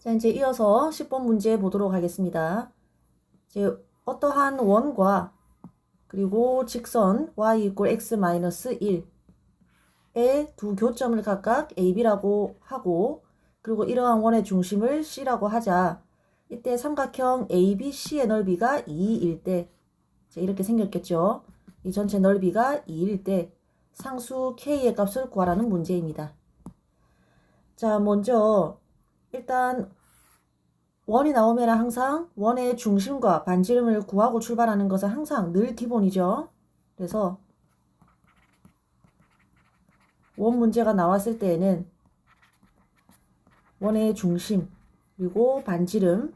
자, 이제 이어서 10번 문제 보도록 하겠습니다. 이제 어떠한 원과 그리고 직선 y 이꼴 x-1의 두 교점을 각각 AB라고 하고, 그리고 이러한 원의 중심을 C라고 하자. 이때 삼각형 ABC의 넓이가 2일 때, 이렇게 생겼겠죠. 이 전체 넓이가 2일 때 상수 K의 값을 구하라는 문제입니다. 자, 먼저 일단 원이 나오면 항상 원의 중심과 반지름을 구하고 출발하는 것은 항상 늘 기본이죠. 그래서 원 문제가 나왔을 때에는 원의 중심 그리고 반지름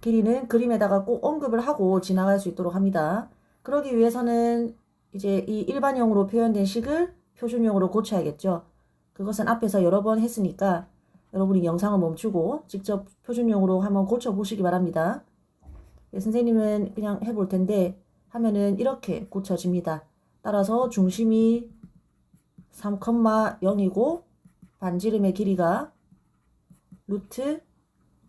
길이는 그림에다가 꼭 언급을 하고 지나갈 수 있도록 합니다. 그러기 위해서는 이제 이 일반형으로 표현된 식을 표준형으로 고쳐야겠죠. 그것은 앞에서 여러 번 했으니까 여러분이 영상을 멈추고 직접 표준형으로 한번 고쳐보시기 바랍니다. 선생님은 그냥 해볼 텐데 하면은 이렇게 고쳐집니다. 따라서 중심이 3,0이고 반지름의 길이가 루트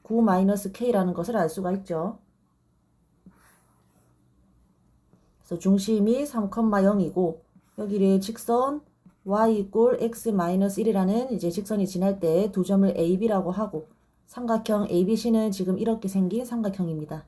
9-k라는 것을 알 수가 있죠. 그래서 중심이 3,0이고 여기를 직선 y 이꼴 x-1이라는 이제 직선이 지날 때 두 점을 AB라고 하고, 삼각형 ABC는 지금 이렇게 생긴 삼각형입니다.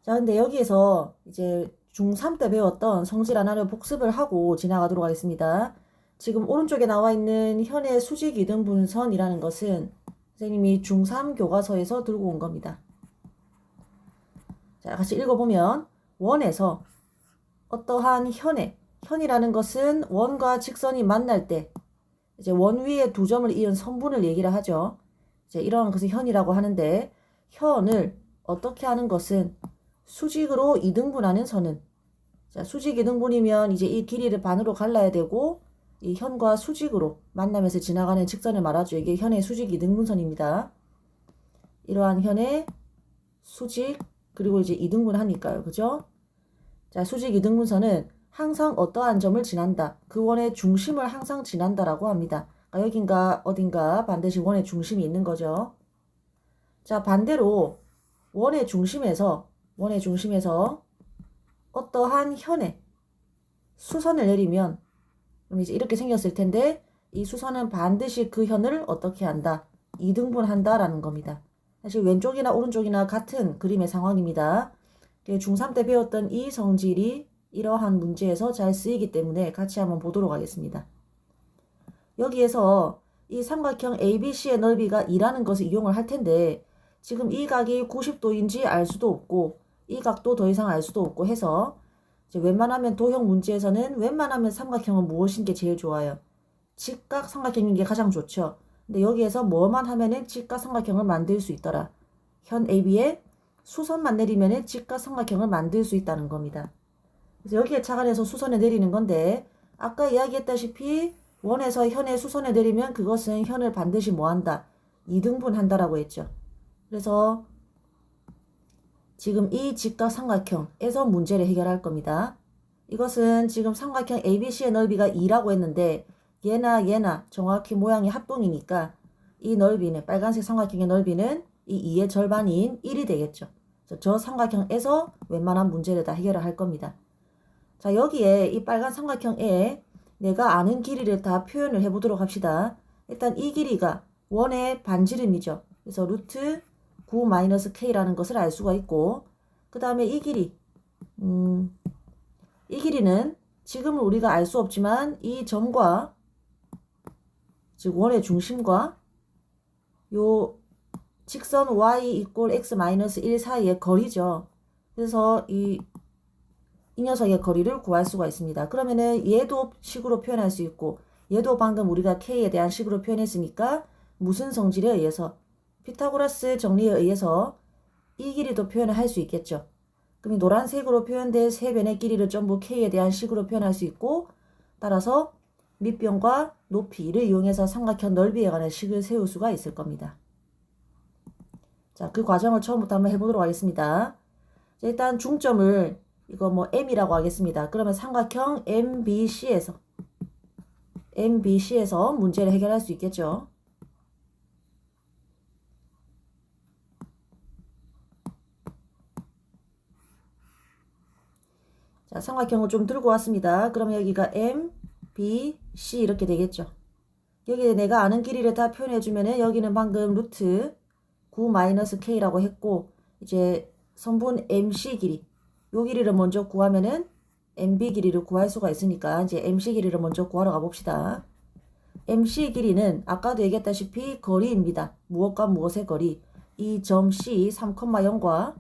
자, 근데 여기에서 이제 중3 때 배웠던 성질 하나를 복습을 하고 지나가도록 하겠습니다. 지금 오른쪽에 나와 있는 현의 수직 이등분선이라는 것은 선생님이 중3 교과서에서 들고 온 겁니다. 자, 같이 읽어보면 원에서 어떠한 현이라는 것은 원과 직선이 만날 때 이제 원 위에 두 점을 이은 선분을 얘기를 하죠. 이제 이런 것을 현이라고 하는데, 현을 어떻게 하는 것은 수직으로 이등분하는 선은, 자, 수직 이등분이면 이제 이 길이를 반으로 갈라야 되고 이 현과 수직으로 만나면서 지나가는 직선을 말하죠. 이게 현의 수직 이등분선입니다. 이러한 현의 수직 그리고 이제 이등분하니까요. 그죠? 자, 수직 이등분선은 항상 어떠한 점을 지난다. 그 원의 중심을 항상 지난다라고 합니다. 그러니까 여긴가 어딘가 반드시 원의 중심이 있는 거죠. 자, 반대로 원의 중심에서 어떠한 현에 수선을 내리면 그럼 이제 이렇게 생겼을 텐데, 이 수선은 반드시 그 현을 어떻게 한다? 이등분한다라는 겁니다. 사실 왼쪽이나 오른쪽이나 같은 그림의 상황입니다. 중3 때 배웠던 이 성질이 이러한 문제에서 잘 쓰이기 때문에 같이 한번 보도록 하겠습니다. 여기에서 이 삼각형 ABC의 넓이가 2라는 것을 이용을 할 텐데, 지금 이 각이 90도인지 알 수도 없고 이 각도 더 이상 알 수도 없고 해서 이제 웬만하면 도형 문제에서는 웬만하면 삼각형은 무엇인 게 제일 좋아요? 직각 삼각형인 게 가장 좋죠. 근데 여기에서 뭐만 하면은 직각 삼각형을 만들 수 있더라. 현 AB에 수선만 내리면은 직각 삼각형을 만들 수 있다는 겁니다. 그래서 여기에 착안해서 수선을 내리는 건데, 아까 이야기했다시피 원에서 현에 수선을 내리면 그것은 현을 반드시 뭐한다? 이등분한다라고 했죠. 그래서 지금 이 직각 삼각형에서 문제를 해결할 겁니다. 이것은 지금 삼각형 ABC의 넓이가 2라고 했는데 얘나 정확히 모양이 합동이니까 이 넓이는, 빨간색 삼각형의 넓이는 이 2의 절반인 1이 되겠죠. 저 삼각형에서 웬만한 문제를 다 해결을 할 겁니다. 자, 여기에 이 빨간 삼각형에 내가 아는 길이를 다 표현을 해보도록 합시다. 일단 이 길이가 원의 반지름이죠. 그래서 루트 9-k라는 것을 알 수가 있고, 그 다음에 이 길이는 지금은 우리가 알 수 없지만 이 점과, 즉 원의 중심과 요 직선 y 이꼴 x-1 사이의 거리죠. 그래서 이 녀석의 거리를 구할 수가 있습니다. 그러면은 얘도 식으로 표현할 수 있고 얘도 방금 우리가 k에 대한 식으로 표현했으니까 무슨 성질에 의해서, 피타고라스 정리에 의해서 이 길이도 표현을 할 수 있겠죠. 그럼 노란색으로 표현된 세 변의 길이를 전부 k에 대한 식으로 표현할 수 있고, 따라서 밑변과 높이를 이용해서 삼각형 넓이에 관한 식을 세울 수가 있을 겁니다. 자, 그 과정을 처음부터 한번 해보도록 하겠습니다. 자, 일단 중점을 이거 뭐 M이라고 하겠습니다. 그러면 삼각형 MBC에서 문제를 해결할 수 있겠죠. 자, 삼각형을 좀 들고 왔습니다. 그러면 여기가 M, B, C 이렇게 되겠죠. 여기에 내가 아는 길이를 다 표현해주면은 여기는 방금 루트 9-K라고 했고, 이제 선분 MC 길이, 요 길이를 먼저 구하면은 MB 길이를 구할 수가 있으니까 이제 MC 길이를 먼저 구하러 가봅시다. MC 길이는 아까도 얘기했다시피 거리입니다. 무엇과 무엇의 거리. 이 점 C 3,0과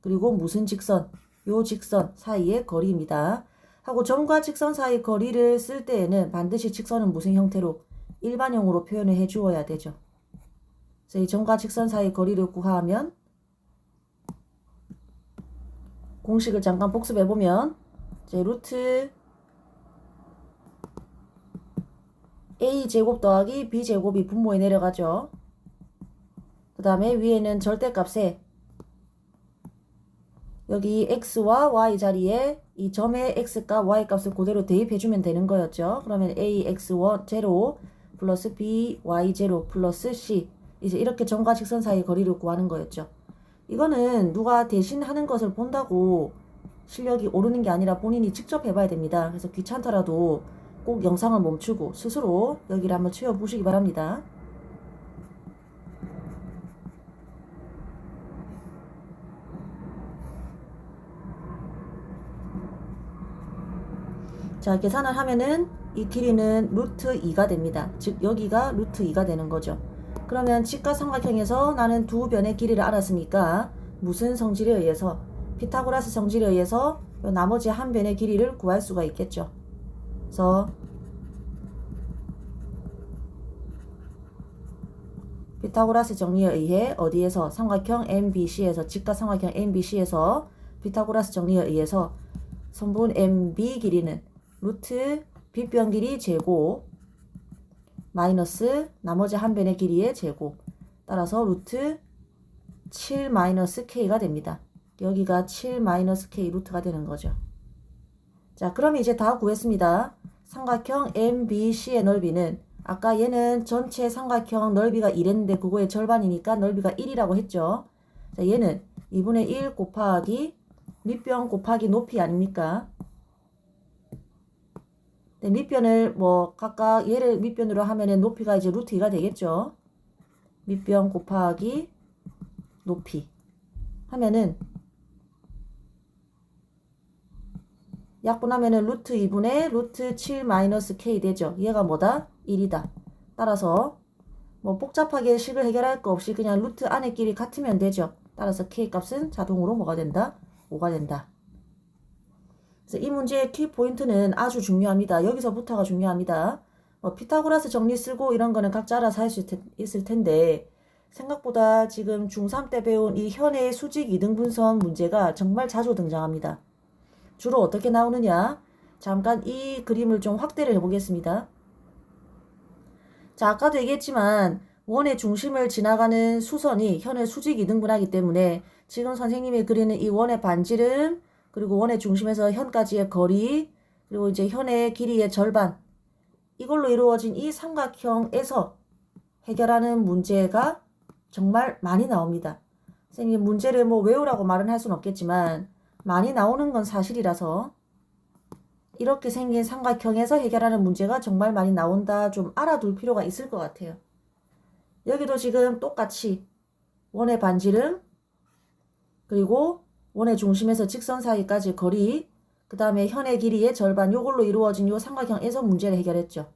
그리고 무슨 직선, 요 직선 사이의 거리입니다. 하고 점과 직선 사이 거리를 쓸 때에는 반드시 직선은 무슨 형태로? 일반형으로 표현을 해 주어야 되죠. 그래서 이 점과 직선 사이 거리를 구하면 공식을 잠깐 복습해 보면 이제 루트 a제곱 더하기 b제곱이 분모에 내려가죠. 그 다음에 위에는 절대값에 여기 x와 y 자리에 이 점의 x값, y값을 그대로 대입해주면 되는 거였죠. 그러면 ax0 플러스 by0 플러스 c 이제 이렇게 점과 직선 사이 거리를 구하는 거였죠. 이거는 누가 대신 하는 것을 본다고 실력이 오르는 게 아니라 본인이 직접 해봐야 됩니다. 그래서 귀찮더라도 꼭 영상을 멈추고 스스로 여기를 한번 채워보시기 바랍니다. 자, 계산을 하면은 이 길이는 루트 2가 됩니다. 즉 여기가 루트 2가 되는 거죠. 그러면 직각 삼각형에서 나는 두 변의 길이를 알았으니까 무슨 성질에 의해서? 피타고라스 성질에 의해서 나머지 한 변의 길이를 구할 수가 있겠죠. 그래서 피타고라스 정리에 의해 어디에서? 삼각형 MBC에서, 직각 삼각형 MBC에서 피타고라스 정리에 의해서 선분 MB 길이는 루트 빗변 길이 제곱 마이너스 나머지 한 변의 길이의 제곱 따라서 루트 7-K가 됩니다. 여기가 7-K 루트가 되는 거죠. 자, 그럼 이제 다 구했습니다. 삼각형 MBC의 넓이는 아까 얘는 전체 삼각형 넓이가 2랬는데 그거의 절반이니까 넓이가 1이라고 했죠. 자, 얘는 2분의 1 곱하기 밑변 곱하기 높이 아닙니까? 네, 밑변을 뭐 각각 얘를 밑변으로 하면은 높이가 이제 루트 2가 되겠죠. 밑변 곱하기 높이 하면은 약분하면은 루트 2분의 루트 7-K 되죠. 얘가 뭐다? 1이다. 따라서 뭐 복잡하게 식을 해결할 거 없이 그냥 루트 안의 길이 같으면 되죠. 따라서 K 값은 자동으로 뭐가 된다? 5가 된다. 그래서 이 문제의 키포인트는 아주 중요합니다. 여기서부터가 중요합니다. 피타고라스 정리 쓰고 이런 거는 각자 알아서 할 수 있을 텐데 생각보다 지금 중3 때 배운 이 현의 수직 이등분선 문제가 정말 자주 등장합니다. 주로 어떻게 나오느냐? 잠깐 이 그림을 좀 확대를 해보겠습니다. 자, 아까도 얘기했지만 원의 중심을 지나가는 수선이 현의 수직 이등분하기 때문에 지금 선생님이 그리는 이 원의 반지름 그리고 원의 중심에서 현까지의 거리 그리고 이제 현의 길이의 절반 이걸로 이루어진 이 삼각형에서 해결하는 문제가 정말 많이 나옵니다. 선생님 문제를 뭐 외우라고 말은 할 수는 없겠지만 많이 나오는 건 사실이라서 이렇게 생긴 삼각형에서 해결하는 문제가 정말 많이 나온다 좀 알아둘 필요가 있을 것 같아요. 여기도 지금 똑같이 원의 반지름 그리고 원의 중심에서 직선 사이까지 거리 그 다음에 현의 길이의 절반 요걸로 이루어진 요 삼각형에서 문제를 해결했죠.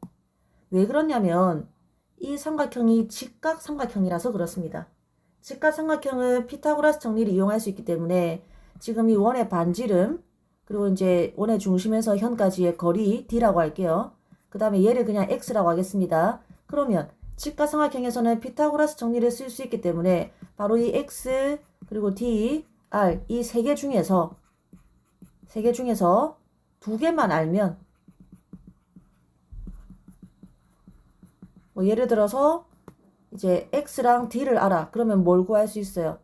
왜 그러냐면 이 삼각형이 직각 삼각형이라서 그렇습니다. 직각 삼각형은 피타고라스 정리를 이용할 수 있기 때문에 지금 이 원의 반지름 그리고 이제 원의 중심에서 현까지의 거리 D라고 할게요. 그 다음에 얘를 그냥 X라고 하겠습니다. 그러면 직각 삼각형에서는 피타고라스 정리를 쓸 수 있기 때문에 바로 이 X 그리고 D, R 이 세 개 중에서 두 개만 알면 뭐 예를 들어서 이제 X랑 D를 알아. 그러면 뭘 구할 수 있어요?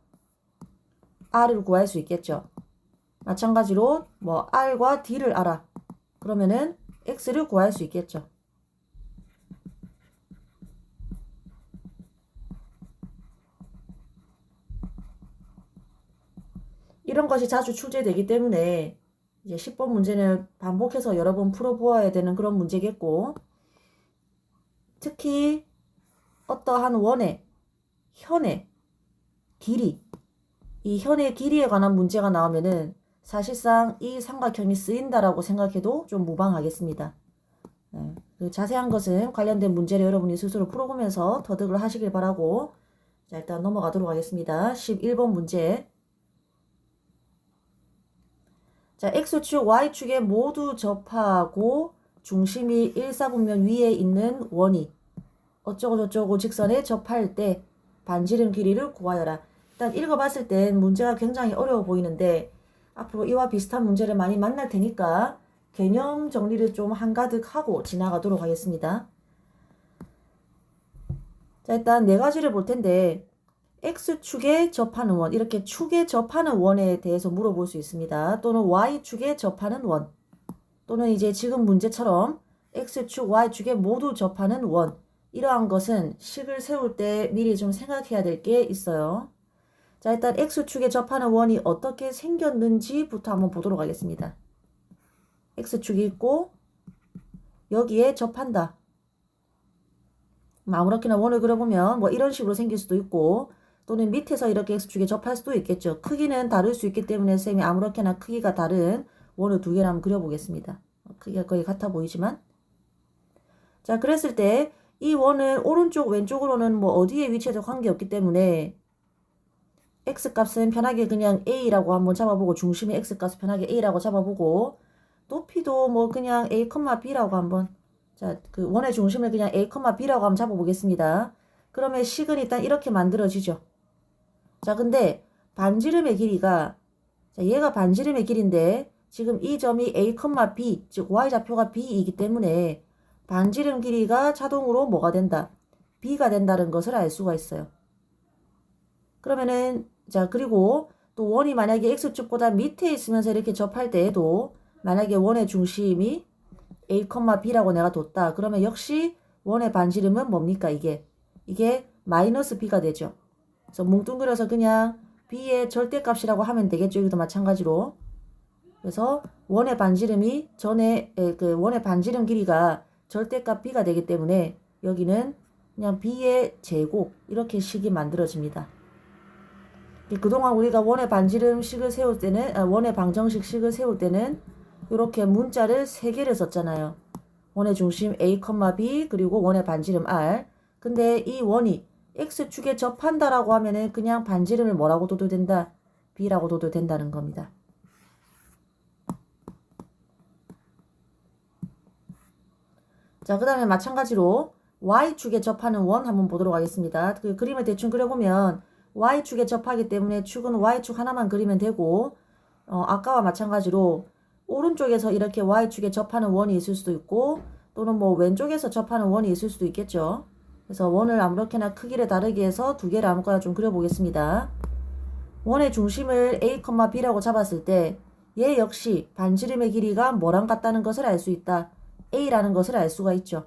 R을 구할 수 있겠죠. 마찬가지로 뭐 R과 D를 알아. 그러면은 X를 구할 수 있겠죠. 이런 것이 자주 출제되기 때문에 이제 10번 문제는 반복해서 여러 번 풀어보아야 되는 그런 문제겠고, 특히 어떠한 원의 현의 길이, 이 현의 길이에 관한 문제가 나오면은 사실상 이 삼각형이 쓰인다라고 생각해도 좀 무방하겠습니다. 네, 그 자세한 것은 관련된 문제를 여러분이 스스로 풀어보면서 터득을 하시길 바라고, 자, 일단 넘어가도록 하겠습니다. 11번 문제. 자, X축, Y축에 모두 접하고 중심이 일사분면 위에 있는 원이 어쩌고저쩌고 직선에 접할 때 반지름 길이를 구하여라. 일단 읽어봤을 땐 문제가 굉장히 어려워 보이는데 앞으로 이와 비슷한 문제를 많이 만날 테니까 개념 정리를 좀 한가득 하고 지나가도록 하겠습니다. 자, 일단 네 가지를 볼 텐데 X축에 접하는 원, 이렇게 축에 접하는 원에 대해서 물어볼 수 있습니다. 또는 Y축에 접하는 원, 또는 이제 지금 문제처럼 X축, Y축에 모두 접하는 원, 이러한 것은 식을 세울 때 미리 좀 생각해야 될 게 있어요. 자, 일단 X축에 접하는 원이 어떻게 생겼는지부터 한번 보도록 하겠습니다. X축이 있고 여기에 접한다. 아무렇게나 원을 그려보면 뭐 이런 식으로 생길 수도 있고, 또는 밑에서 이렇게 X축에 접할 수도 있겠죠. 크기는 다를 수 있기 때문에 쌤이 아무렇게나 크기가 다른 원을 두 개를 한번 그려보겠습니다. 크기가 거의 같아 보이지만, 자, 그랬을 때 이 원은 오른쪽 왼쪽으로는 뭐 어디에 위치해도 관계없기 때문에 X값은 편하게 그냥 A라고 한번 잡아보고, 중심의 X값을 편하게 A라고 잡아보고, 높이도 뭐 그냥 A, B라고 한번, 자, 그 원의 중심을 그냥 A, B라고 한번 잡아보겠습니다. 그러면 식은 일단 이렇게 만들어지죠. 자, 근데 반지름의 길이가, 자, 얘가 반지름의 길인데 지금 이 점이 A, B, 즉 Y좌표가 B이기 때문에 반지름 길이가 자동으로 뭐가 된다? B가 된다는 것을 알 수가 있어요. 그러면은, 자, 그리고 또 원이 만약에 X축보다 밑에 있으면서 이렇게 접할 때에도 만약에 원의 중심이 A, B라고 내가 뒀다. 그러면 역시 원의 반지름은 뭡니까? 이게 마이너스 B가 되죠. 그래서 뭉뚱그려서 그냥 B의 절대값이라고 하면 되겠죠. 여기도 마찬가지로. 그래서 원의 반지름이 원의 반지름 길이가 절대값 B가 되기 때문에 여기는 그냥 B의 제곱, 이렇게 식이 만들어집니다. 그동안 우리가 원의 반지름 식을 세울 때는, 원의 방정식 식을 세울 때는 이렇게 문자를 3개를 썼잖아요. 원의 중심 A, B, 그리고 원의 반지름 R. 근데 이 원이 X축에 접한다라고 하면은 그냥 반지름을 뭐라고 둬도 된다? B라고 둬도 된다는 겁니다. 자, 그 다음에 마찬가지로 Y축에 접하는 원 한번 보도록 하겠습니다. 그 그림을 대충 그려보면 Y축에 접하기 때문에 축은 Y축 하나만 그리면 되고, 아까와 마찬가지로 오른쪽에서 이렇게 Y축에 접하는 원이 있을 수도 있고, 또는 뭐 왼쪽에서 접하는 원이 있을 수도 있겠죠. 그래서 원을 아무렇게나 크기를 다르게 해서 두 개를 아무거나 좀 그려보겠습니다. 원의 중심을 A, B라고 잡았을 때 얘 역시 반지름의 길이가 뭐랑 같다는 것을 알 수 있다. A라는 것을 알 수가 있죠.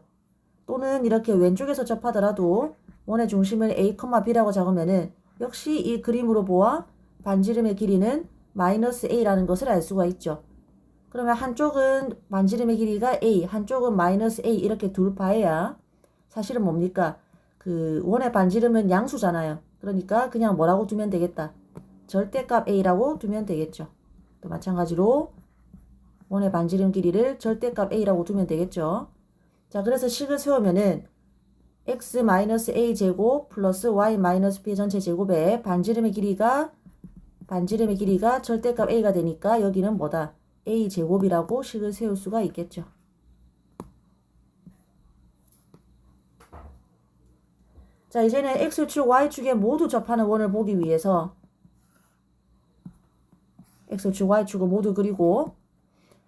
또는 이렇게 왼쪽에서 접하더라도 원의 중심을 A, B라고 잡으면은 역시 이 그림으로 보아 반지름의 길이는 마이너스 A라는 것을 알 수가 있죠. 그러면 한쪽은 반지름의 길이가 A, 한쪽은 마이너스 A, 이렇게 둘 바에야 사실은 뭡니까? 그 원의 반지름은 양수잖아요. 그러니까 그냥 뭐라고 두면 되겠다? 절대값 A라고 두면 되겠죠. 또 마찬가지로 원의 반지름 길이를 절대값 A라고 두면 되겠죠. 자, 그래서 식을 세우면은 X-A 제곱 플러스 Y-B 전체 제곱에 반지름의 길이가 절대값 A가 되니까 여기는 뭐다? A 제곱이라고 식을 세울 수가 있겠죠. 자, 이제는 X축, Y축에 모두 접하는 원을 보기 위해서 X축, Y축을 모두 그리고,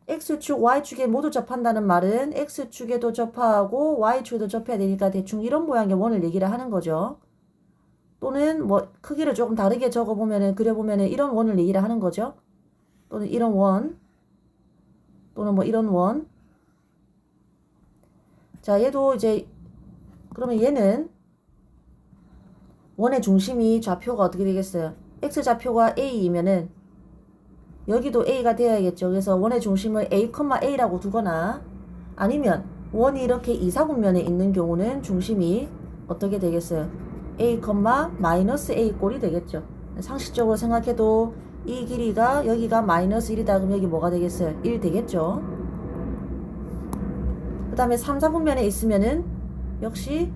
X축, Y축에 모두 접한다는 말은 X축에도 접하고 Y축에도 접해야 되니까 대충 이런 모양의 원을 얘기를 하는 거죠. 또는 뭐 크기를 조금 다르게 적어보면은, 그려보면은 이런 원을 얘기를 하는 거죠. 또는 이런 원, 또는 뭐 이런 원. 자, 얘도 이제, 그러면 얘는 원의 중심이 좌표가 어떻게 되겠어요? X좌표가 A이면은 여기도 A가 되어야겠죠. 그래서 원의 중심을 A, A라고 두거나 아니면 원이 이렇게 이사분면에 있는 경우는 중심이 어떻게 되겠어요? A, 마이너스 A 꼴이 되겠죠. 상식적으로 생각해도 이 길이가 여기가 마이너스 1이다 그럼 여기 뭐가 되겠어요? 1 되겠죠. 그 다음에 3, 4분면에 있으면은 역시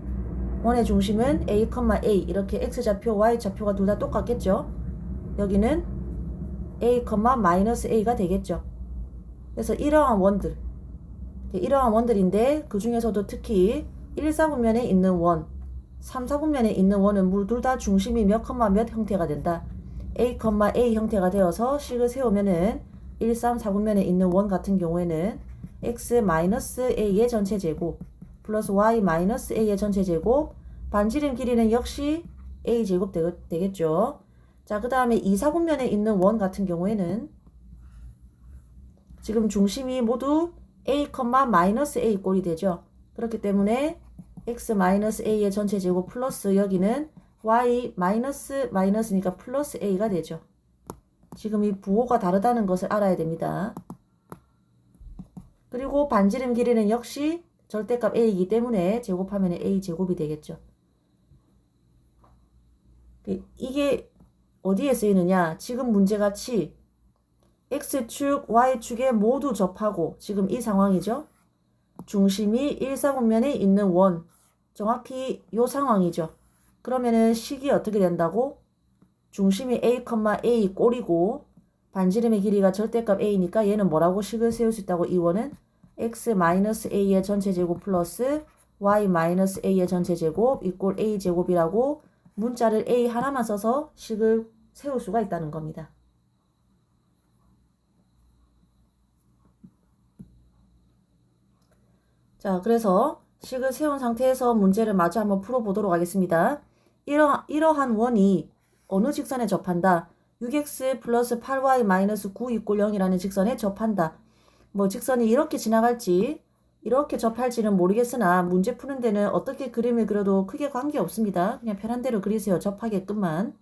원의 중심은 A, A 이렇게 X좌표, Y좌표가 둘 다 똑같겠죠. 여기는 A, 마이너스 A가 되겠죠. 그래서 이러한 원들인데 그 중에서도 특히 1, 4분면에 있는 원, 3, 4분면에 있는 원은 둘 다 중심이 몇, 몇 형태가 된다. A, A 형태가 되어서 식을 세우면은 1, 3, 4분면에 있는 원 같은 경우에는 X 마이너스 A의 전체 제곱 플러스 Y 마이너스 A의 전체 제곱 반지름 길이는 역시 A 제곱 되겠죠. 자, 그 다음에 2, 4분면에 있는 원 같은 경우에는 지금 중심이 모두 A, 마이너스 A 꼴이 되죠. 그렇기 때문에 X 마이너스 A의 전체 제곱 플러스 여기는 Y 마이너스니까 플러스 A가 되죠. 지금 이 부호가 다르다는 것을 알아야 됩니다. 그리고 반지름 길이는 역시 절대값 A이기 때문에 제곱하면 A 제곱이 되겠죠. 이게 어디에 쓰이느냐? 지금 문제같이 X축, Y축에 모두 접하고 지금 이 상황이죠. 중심이 1, 4분면에 있는 원. 정확히 이 상황이죠. 그러면은 식이 어떻게 된다고? 중심이 A, A 꼴이고 반지름의 길이가 절대값 A니까 얘는 뭐라고 식을 세울 수 있다고? 이 원은 X 마이너스 A의 전체 제곱 플러스 Y 마이너스 A의 전체 제곱 이꼴 A 제곱이라고 문자를 A 하나만 써서 식을 세울 수가 있다는 겁니다. 자, 그래서 식을 세운 상태에서 문제를 마저 한번 풀어보도록 하겠습니다. 이러한 원이 어느 직선에 접한다? 6x 플러스 8y 마이너스 9 이꼴 0이라는 직선에 접한다. 뭐 직선이 이렇게 지나갈지 이렇게 접할지는 모르겠으나 문제 푸는 데는 어떻게 그림을 그려도 크게 관계없습니다. 그냥 편한 대로 그리세요. 접하게끔만.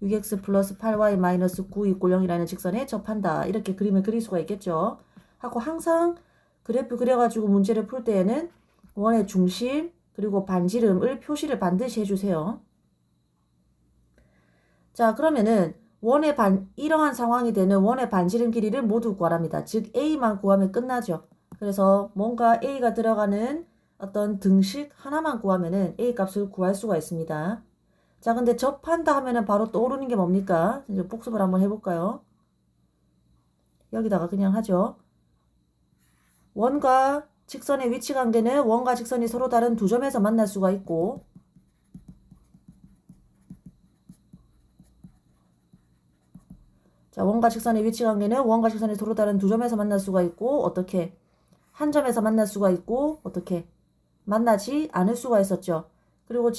6x 플러스 8y 마이너스 9 이꼴 0이라는 직선에 접한다. 이렇게 그림을 그릴 수가 있겠죠. 하고 항상 그래프 그려가지고 문제를 풀 때에는 원의 중심 그리고 반지름을 표시를 반드시 해주세요. 자, 그러면은 이러한 상황이 되는 원의 반지름 길이를 모두 구하랍니다. 즉 A만 구하면 끝나죠. 그래서 뭔가 A가 들어가는 어떤 등식 하나만 구하면은 A 값을 구할 수가 있습니다. 자, 근데 접한다 하면은 바로 떠오르는 게 뭡니까? 이제 복습을 한번 해볼까요? 여기다가 그냥 하죠. 원과 직선의 위치 관계는 원과 직선이 서로 다른 두 점에서 만날 수가 있고 자, 원과 직선의 위치 관계는 원과 직선이 서로 다른 두 점에서 만날 수가 있고 어떻게? 한 점에서 만날 수가 있고 어떻게? 만나지 않을 수가 있었죠. 그리고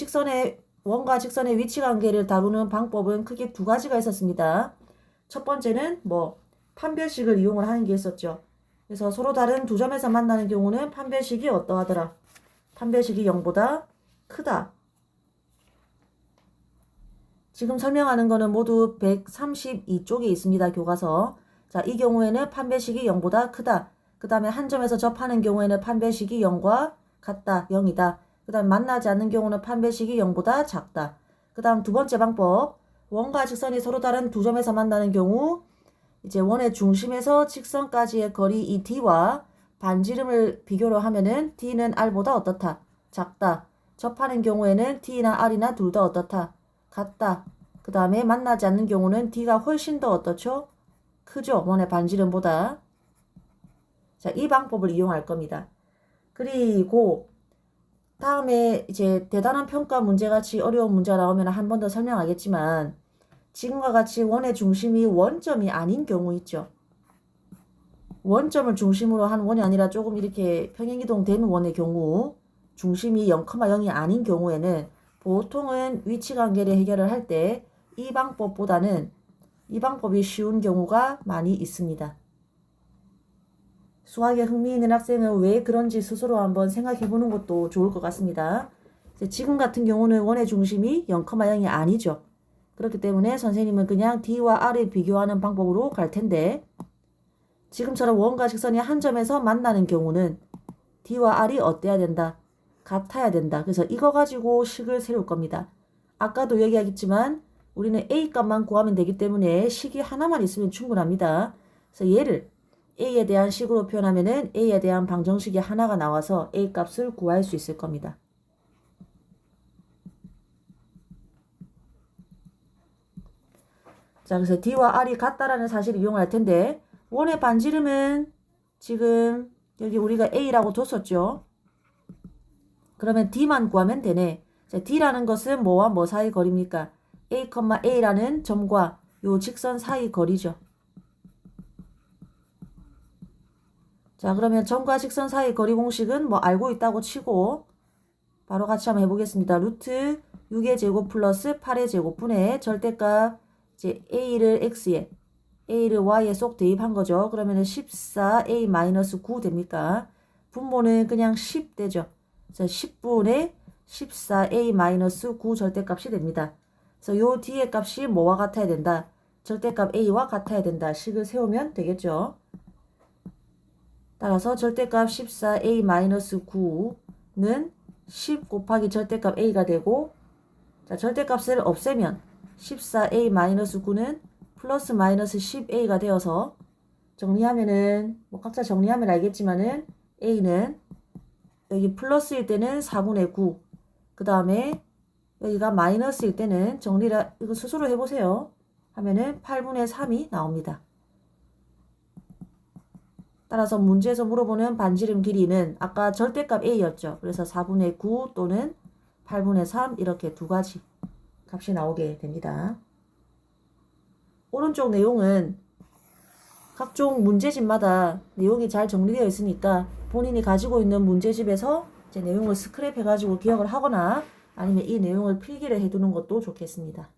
원과 직선의 위치 관계를 다루는 방법은 크게 두 가지가 있었습니다. 첫 번째는 판별식을 이용을 하는 게 있었죠. 그래서 서로 다른 두 점에서 만나는 경우는 판별식이 어떠하더라? 판별식이 0보다 크다. 지금 설명하는 거는 모두 132쪽에 있습니다. 교과서. 자, 이 경우에는 판별식이 0보다 크다. 그 다음에 한 점에서 접하는 경우에는 판별식이 0과 같다. 0이다. 그 다음 만나지 않는 경우는 판별식이 0보다 작다. 그 다음 두 번째 방법. 원과 직선이 서로 다른 두 점에서 만나는 경우 이제 원의 중심에서 직선까지의 거리 이 D와 반지름을 비교를 하면은 D는 R보다 어떻다? 작다. 접하는 경우에는 D나 R이나 둘 다 어떻다? 같다. 그 다음에 만나지 않는 경우는 D가 훨씬 더 어떻죠? 크죠? 원의 반지름보다. 자, 이 방법을 이용할 겁니다. 그리고 다음에 이제 대단한 평가 문제같이 어려운 문제가 나오면 한 번 더 설명하겠지만 지금과 같이 원의 중심이 원점이 아닌 경우 있죠. 원점을 중심으로 한 원이 아니라 조금 이렇게 평행이동 된 원의 경우 중심이 0,0이 아닌 경우에는 보통은 위치관계를 해결을 할 때 이 방법보다는 이 방법이 쉬운 경우가 많이 있습니다. 수학에 흥미 있는 학생은 왜 그런지 스스로 한번 생각해 보는 것도 좋을 것 같습니다. 지금 같은 경우는 원의 중심이 0,0이 아니죠. 그렇기 때문에 선생님은 그냥 D와 R을 비교하는 방법으로 갈 텐데 지금처럼 원과 직선이 한 점에서 만나는 경우는 D와 R이 어때야 된다? 같아야 된다. 그래서 이거 가지고 식을 세울 겁니다. 아까도 얘기하겠지만 우리는 A 값만 구하면 되기 때문에 식이 하나만 있으면 충분합니다. 그래서 얘를 A에 대한 식으로 표현하면은 A에 대한 방정식이 하나가 나와서 A 값을 구할 수 있을 겁니다. 자, 그래서 D와 R이 같다라는 사실을 이용할 텐데 원의 반지름은 지금 여기 우리가 A라고 뒀었죠. 그러면 D만 구하면 되네. 자, D라는 것은 뭐와 뭐 사이 거리입니까? A, A라는 점과 요 직선 사이 거리죠. 자, 그러면 점과 직선 사이 거리 공식은 뭐 알고 있다고 치고 바로 같이 한번 해보겠습니다. 루트 6의 제곱 플러스 8의 제곱분의 절대값 이제 A를 X에 A를 Y에 쏙 대입한 거죠. 그러면은 14A-9 됩니까? 분모는 그냥 10 되죠. 그래서 10분의 14A-9 절대값이 됩니다. 그래서 요 뒤에 값이 뭐와 같아야 된다? 절대값 A와 같아야 된다. 식을 세우면 되겠죠. 따라서 절대값 14A-9는 10 곱하기 절대값 A가 되고 자, 절대값을 없애면 14A-9는 플러스 마이너스 10A가 되어서 정리하면은 뭐 각자 정리하면 알겠지만은 A는 여기 플러스일 때는 4분의 9 그 다음에 여기가 마이너스일 때는 정리를 이거 스스로 해보세요. 하면은 8분의 3이 나옵니다. 따라서 문제에서 물어보는 반지름 길이는 아까 절대값 A였죠. 그래서 4분의 9 또는 8분의 3 이렇게 두 가지 값이 나오게 됩니다. 오른쪽 내용은 각종 문제집마다 내용이 잘 정리되어 있으니까 본인이 가지고 있는 문제집에서 이제 내용을 스크랩 해가지고 기억을 하거나 아니면 이 내용을 필기를 해두는 것도 좋겠습니다.